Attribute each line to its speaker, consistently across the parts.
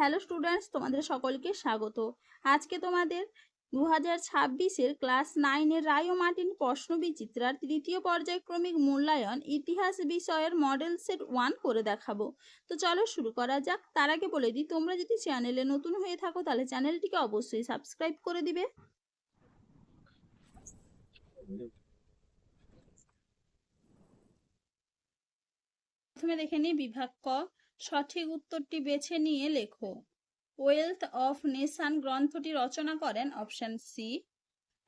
Speaker 1: Hello students, তোমাদের সকলকে স্বাগত। আজকে তোমাদের 2026-এর ক্লাস 9-এর রায় ও মার্টিন প্রশ্নবিচিত্রার তৃতীয় পর্যায়ক্রমিক মূল্যায়ন ইতিহাস বিষয়ের মডেল সেট 1 করে দেখাবো। তো চলো শুরু করা যাক। তার আগে বলে দিই, তোমরা যদি চ্যানেলে নতুন হয়ে থাকো তাহলে চ্যানেলটিকে অবশ্যই সাবস্ক্রাইব করে দিবে। প্রথমে দেখে নিই বিভাগ ক। সঠিক উত্তরটি বেছে নিয়ে লেখো। ওয়েলথ অফ নেশন গ্রন্থটি রচনা করেন অপশন সি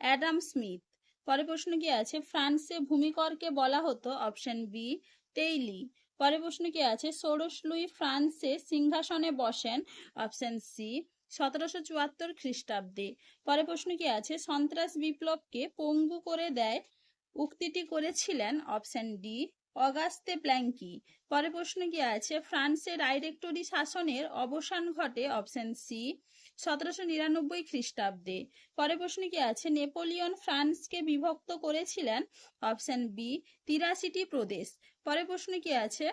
Speaker 1: অ্যাডাম স্মিথ। পরে প্রশ্ন কি আছে? ফ্রান্সে ভূমিকরকে বলা হতো অপশন বি টেইলি। পরে প্রশ্ন কি আছে? ষোড়শ লুই ফ্রান্সে সিংহাসনে বসেন অপশন সি 1774 খ্রিস্টাব্দে। পরে প্রশ্ন কি আছে? সন্ত্রাস বিপ্লবকে পঙ্গু করে দেয় উক্তিটি করেছিলেন অপশন ডি অগাস্তে প্ল্যাঙ্কি। পরে প্রশ্ন কি আছে? ফ্রান্সে ডাইরেক্টরি শাসনের অবসান ঘটে অপশন সি 1799 খ্রিস্টাব্দে। পরে প্রশ্ন কি আছে? নেপোলিয়ন ফ্রান্সকে বিভক্ত করেছিলেন অপশন বি 83টি প্রদেশ। পরে প্রশ্ন কি আছে?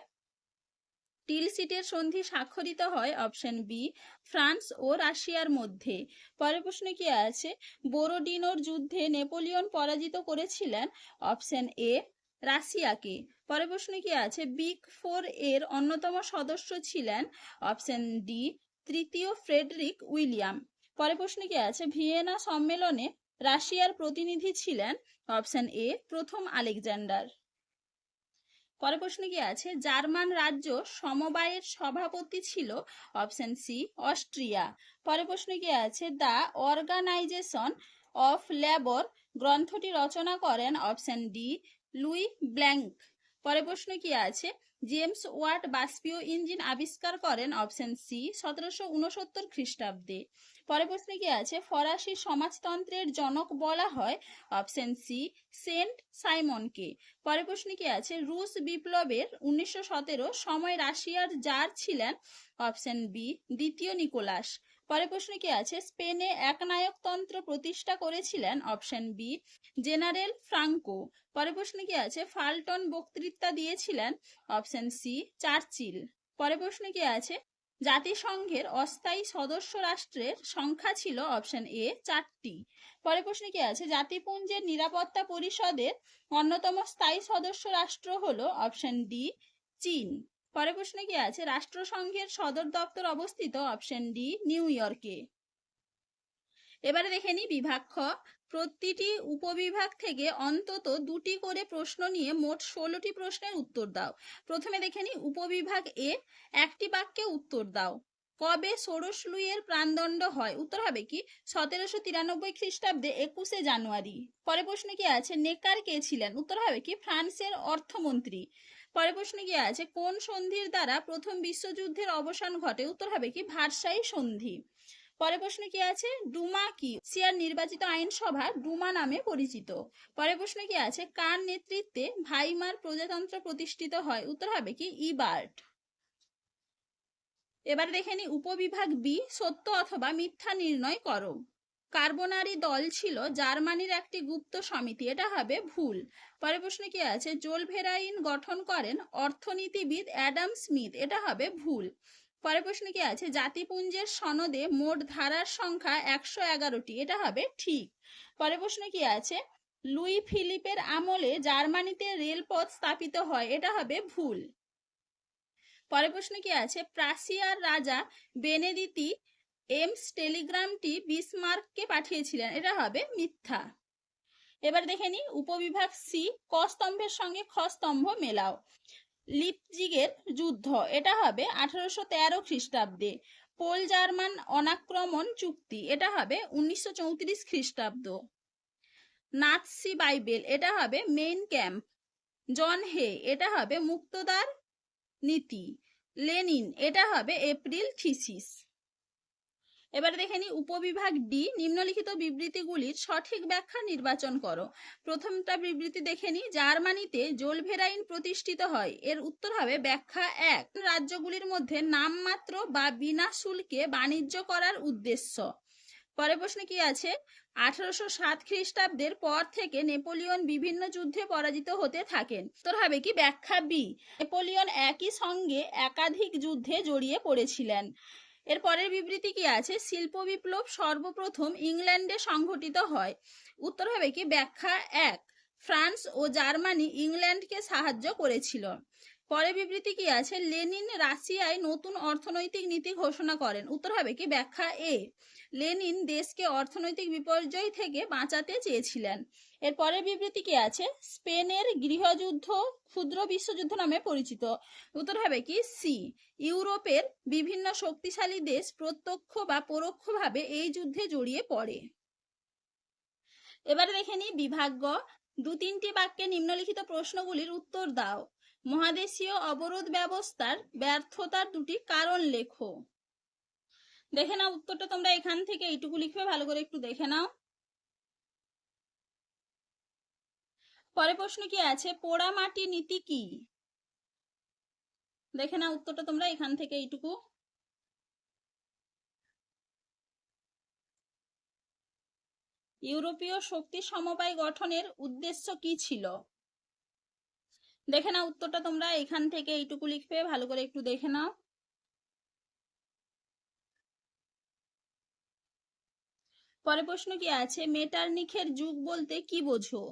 Speaker 1: টিলসিটের সন্ধি স্বাক্ষরিত হয় অপশন বি ফ্রান্স ও রাশিয়ার মধ্যে। পরের প্রশ্ন কি আছে? বোরোডিনোর যুদ্ধে নেপোলিয়ন পরাজিত করেছিলেন অপশন এ রাশিয়াকে। পরের প্রশ্ন কি আছে? বিগ ফোর এর অন্যতম সদস্য ছিলেন অপশন ডি তৃতীয় ফ্রেডরিক উইলিয়াম। পরের প্রশ্ন কি আছে? ভিয়েনা সম্মেলনে রাশিয়ার প্রতিনিধি ছিলেন অপশন এ প্রথম আলেকজান্ডার। পরে প্রশ্ন কি আছে? জার্মান রাজ্য সমবায়ের সভাপতি ছিল অপশন সি অস্ট্রিয়া। পরে প্রশ্ন কি আছে? দ্য অর্গানাইজেশন অফ লেবার গ্রন্থটি রচনা করেন অপশন ডি লুই ব্ল্যাঙ্ক। পরে প্রশ্ন কি আছে? জেমস ওয়াট বাষ্পীয় ইঞ্জিন আবিষ্কার করেন অপশন সি 1769 খ্রিস্টাব্দে। পরে প্রশ্ন কি আছে? ফরাসি সমাজতন্ত্রের জনক বলা হয় অপশন সি সেন্ট সাইমনকে। পরে প্রশ্ন কি আছে? রুশ বিপ্লবের 1917 সময় রাশিয়ার জার ছিলেন অপশন বি দ্বিতীয় নিকোলাস। পরে প্রশ্ন কি আছে? স্পেনে একনায়কতন্ত্র প্রতিষ্ঠা করেছিলেন অপশন বি জেনারেল ফ্রাঙ্কো। পরে প্রশ্ন কি আছে? ফাল্টন বক্তৃতা দিয়েছিলেন অপশন সি চার্চিল। পরে প্রশ্ন কি আছে? জাতিসংঘের অস্থায়ী সদস্য রাষ্ট্রের সংখ্যা ছিল অপশন এ 4টি। পরে প্রশ্ন কি আছে? জাতিপুঞ্জের নিরাপত্তা পরিষদের অন্যতম স্থায়ী সদস্য রাষ্ট্র হলো অপশন ডি চীন। পরে প্রশ্ন কি আছে? রাষ্ট্রসংঘের সদর দপ্তর অবস্থিত অপশন ডি নিউ ইয়র্কে। এবারে দেখে নি বিভাগ খ। প্রতিটি উপবিভাগ থেকে অন্তত 2টি করে প্রশ্ন নিয়ে মোট 16টি প্রশ্নের উত্তর দাও। প্রথমে দেখে নি উপবিভাগ এ, একটি বাক্যে উত্তর দাও। কবে ষোড়শ লুইয়ের প্রাণদণ্ড হয়? উত্তর হবে কি 1793 খ্রিস্টাব্দে 21শে জানুয়ারি। পরে প্রশ্ন কি আছে? নেকার কে ছিলেন? উত্তর হবে কি ফ্রান্সের অর্থমন্ত্রী। পরে প্রশ্ন কি আছে? কোন সন্ধির দ্বারা প্রথম বিশ্বযুদ্ধের অবসান ঘটে? উত্তর হবে কি ভার্সাই সন্ধি। পরে প্রশ্ন কি আছে? ডুমা কি? রাশিয়ার নির্বাচিত আইনসভা ডুমা নামে পরিচিত। পরে প্রশ্ন কি আছে? কার নেতৃত্বে ভাইমার প্রজাতন্ত্র প্রতিষ্ঠিত হয়? উত্তর হবে কি ইবার্ট। এবার দেখে নি উপবিভাগ বি, সত্য অথবা মিথ্যা নির্ণয় করো। কার্বোনারি দল ছিল জার্মানির একটি গুপ্ত সমিতি, এটা হবে ভুল। পরে প্রশ্ন কি আছে? জোলভেরাইন গঠন করেন অর্থনীতিবিদ অ্যাডাম স্মিথ, এটা হবে ভুল। পরে প্রশ্ন কি আছে? জাতিপুঞ্জের সনদে মোট ধারার সংখ্যা 111টি, এটা হবে ঠিক। পরে প্রশ্ন কি আছে? লুই ফিলিপের আমলে জার্মানিতে রেলপথ স্থাপিত হয়, এটা হবে ভুল। পরে প্রশ্ন কি আছে? প্রাশিয়ার রাজা বেনেদিতি এমস টেলিগ্রামটি বিসমার্ককে পাঠিয়েছিলেন, এটা হবে মিথ্যা। এবার দেখে নি উপবিভাগ সি, ক স্তম্ভের সঙ্গে খ স্তম্ভ মেলাও। লিপজিগের যুদ্ধ, এটা হবে 1813 খ্রিস্টাব্দে। পোল জার্মান অনাক্রমণ চুক্তি, এটা হবে 1934 খ্রিস্টাব্দ। নাৎসি বাইবেল, এটা হবে মেইন ক্যাম্প। জন হে, এটা হবে মুক্তদার নীতি। লেনিন, এটা হবে এপ্রিল থিসিস। এবার দেখে নি উপবিভাগ ডি, নিম্নলিখিত বিবৃতিগুলির সঠিক ব্যাখ্যা নির্বাচন করো। প্রথমটা বিবৃতি দেখে নি, জার্মানিতে জোলভেরাইন প্রতিষ্ঠিত হয়, এর উত্তর হবে ব্যাখ্যা 1 রাজ্যগুলির মধ্যে নামমাত্র বা বিনা শুল্কে বাণিজ্য করার উদ্দেশ্য। পরে প্রশ্ন কি আছে? 1807 খ্রিস্টাব্দের পর থেকে নেপোলিয়ন বিভিন্ন যুদ্ধে পরাজিত হতে থাকেন, উত্তর হবে কি ব্যাখ্যা বি নেপোলিয়ন একই সঙ্গে একাধিক যুদ্ধে জড়িয়ে পড়েছিলেন। এর পরের বিবৃতি কি আছে? শিল্প বিপ্লব সর্বপ্রথম ইংল্যান্ডে সংঘটিত হয়। উত্তর হবে কি? ব্যাখ্যা 1, ফ্রান্স ও জার্মানি ইংল্যান্ডকে সাহায্য করেছিল। পরের বিবৃতি কি আছে? লেনিন রাশিয়ায় নতুন অর্থনৈতিক নীতি ঘোষণা করেন। উত্তর হবে কি? ব্যাখ্যা এ, লেনিন দেশকে অর্থনৈতিক বিপর্যয় থেকে বাঁচাতে চেয়েছিলেন। এর পরের বিবৃতি কি আছে? স্পেনের গৃহযুদ্ধ ক্ষুদ্র বিশ্বযুদ্ধ নামে পরিচিত। উত্তর হবে কি? সি, ইউরোপের বিভিন্ন শক্তিশালী দেশ প্রত্যক্ষ বা পরোক্ষভাবে এই যুদ্ধে জড়িয়ে পড়ে। এবারে দেখে নিই বিভাগ গ, 2-3টি বাক্যে নিম্নলিখিত প্রশ্নগুলির উত্তর দাও। মহাদেশীয় অবরোধ ব্যবস্থার ব্যর্থতার 2টি কারণ লেখো। দেখে নাও উত্তরটা তোমরা এখান থেকে এইটুকু লিখবে, ভালো করে একটু দেখে নাও। পরের প্রশ্ন কি আছে? পোড়া মাটি নীতি কি? দেখে নাও উত্তরটা তোমরা এখান থেকে এইটুকু। ইউরোপীয় শক্তি সমবায় গঠনের উদ্দেশ্য কি ছিল? দেখে নাও উত্তরটা তোমরা এখান থেকে এইটুকু লিখবে, ভালো করে একটু দেখে নাও। পরের প্রশ্ন কি আছে? মেটারনিখের যুগ বলতে কি বোঝো?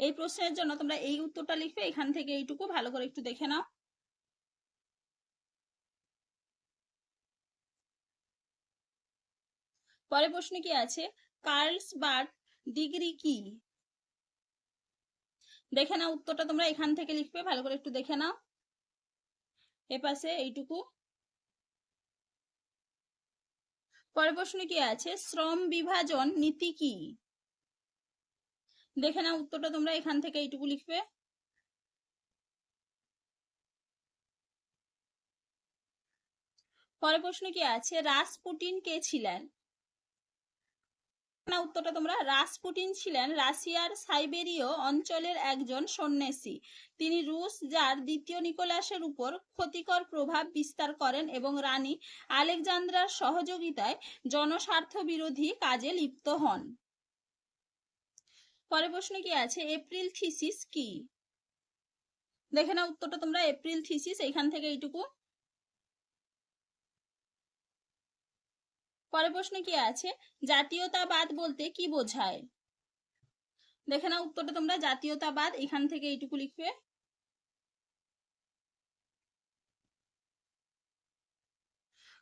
Speaker 1: এই প্রশ্নের জন্য তোমরা এই উত্তরটা লিখবে, এখান থেকে এইটুকু, ভালো করে একটু দেখে নাও। পরের প্রশ্ন কি আছে? কার্লসবার্গ ডিগ্রি কি? দেখে নাও উত্তরটা তোমরা এখান থেকে লিখবে, ভালো করে একটু দেখে নাও। এপাশে এইটুকু। পরের প্রশ্ন কি আছে? শ্রম বিভাজন নীতি কি? দেখে নাও উত্তরটা তোমরা এখান থেকে এইটুকু লিখবে। পরের প্রশ্ন কি আছে? রাসপুটিন কে ছিলেন? না উত্তরটা তোমরা, রাসপুটিন ছিলেন রাশিয়ার সাইবেরীয় অঞ্চলের একজন সন্ন্যাসী। তিনি রুশ জার দ্বিতীয় নিকোলাসের উপর ক্ষতিকর প্রভাব বিস্তার করেন এবং রানী আলেকজান্দ্রার সহযোগিতায় জনস্বার্থ বিরোধী কাজে লিপ্ত হন। পরের প্রশ্ন কি আছে? এপ্রিল থিসিস কি? দেখে নাও উত্তরটা তোমরা এপ্রিল থিসিস, এখান থেকে এইটুকু। পরের প্রশ্ন কি আছে? জাতীয়তাবাদ বলতে কি বোঝায়? দেখে নাও উত্তরটা তোমরা জাতীয়তাবাদ, এখান থেকে এইটুকু লিখবে।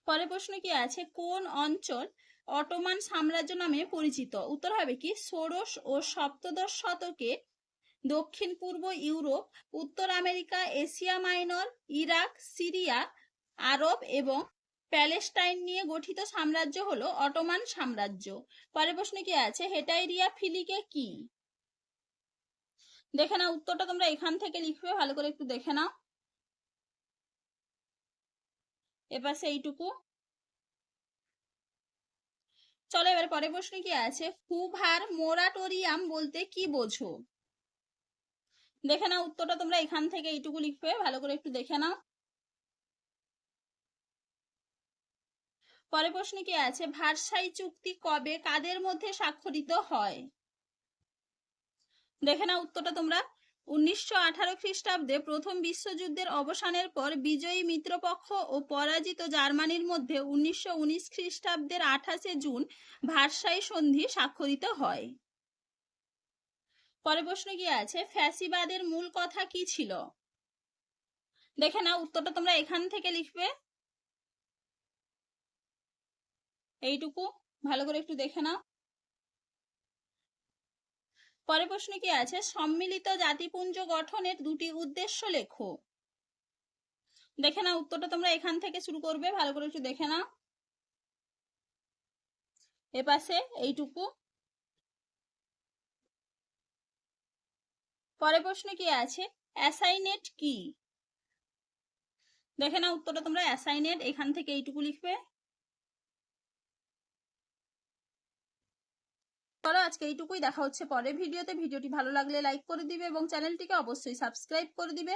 Speaker 1: পরের প্রশ্ন কি আছে? কোন অঞ্চল অটোমান সাম্রাজ্য নামে পরিচিত? উত্তর হবে কি? ষোড়শ ও সপ্তদশ শতকে দক্ষিণ পূর্ব ইউরোপ, উত্তর America, Asia Minor, Iraq, Syria, Arab এবং প্যালেস্টাইন নিয়ে গঠিত সাম্রাজ্য হলো অটোমান সাম্রাজ্য। পরের প্রশ্ন কি আছে? হেটাইরিয়া ফিলিকে কি? দেখে নাও উত্তরটা তোমরা এখান থেকে লিখবে, ভালো করে একটু দেখে নাও। এপাশে এইটুকু। চলো এবার পরের প্রশ্ন কি আছে? হুভার মোরাটোরিয়াম বলতে কি বোঝো? দেখে নাও উত্তরটা তোমরা এখান থেকে এইটুকু লিখবে, ভালো করে একটু দেখে নাও। পরের প্রশ্ন কি আছে? ভার্সাই চুক্তি কবে কাদের মধ্যে স্বাক্ষরিত হয়? দেখে নাও উত্তরটা তোমরা 1918 খ্রিস্টাব্দে প্রথম বিশ্বযুদ্ধের অবসানের পর বিজয়ী মিত্রপক্ষ ও পরাজিত জার্মানির মধ্যে 1919 খ্রিস্টাব্দের 28শে জুন ভার্সাই সন্ধি স্বাক্ষরিত হয়। পরের প্রশ্ন কি আছে? ফ্যাসিবাদের মূল কথা কি ছিল? দেখে নাও উত্তরটা তোমরা এখান থেকে লিখবে, এইটুকু, ভালো করে একটু দেখে নাও। পরের প্রশ্ন কি আছে? সম্মিলিত জাতিপুঞ্জ গঠনের 2টি উদ্দেশ্য লেখো। দেখে নাও উত্তরটা তোমরা এখান থেকে শুরু করবে, ভালো করে একটু দেখে নাও। এপাশে এইটুকু। পরের প্রশ্ন কি আছে? অ্যাসাইনেট কি? দেখে নাও উত্তরটা তোমরা অ্যাসাইনেট, এখান থেকে এইটুকু লিখবে। চলো আজকে এইটুকুই, দেখা হচ্ছে পরের ভিডিওতে। ভিডিওটি ভালো লাগলে লাইক করে দিবে এবং চ্যানেলটিকে অবশ্যই সাবস্ক্রাইব করে দিবে।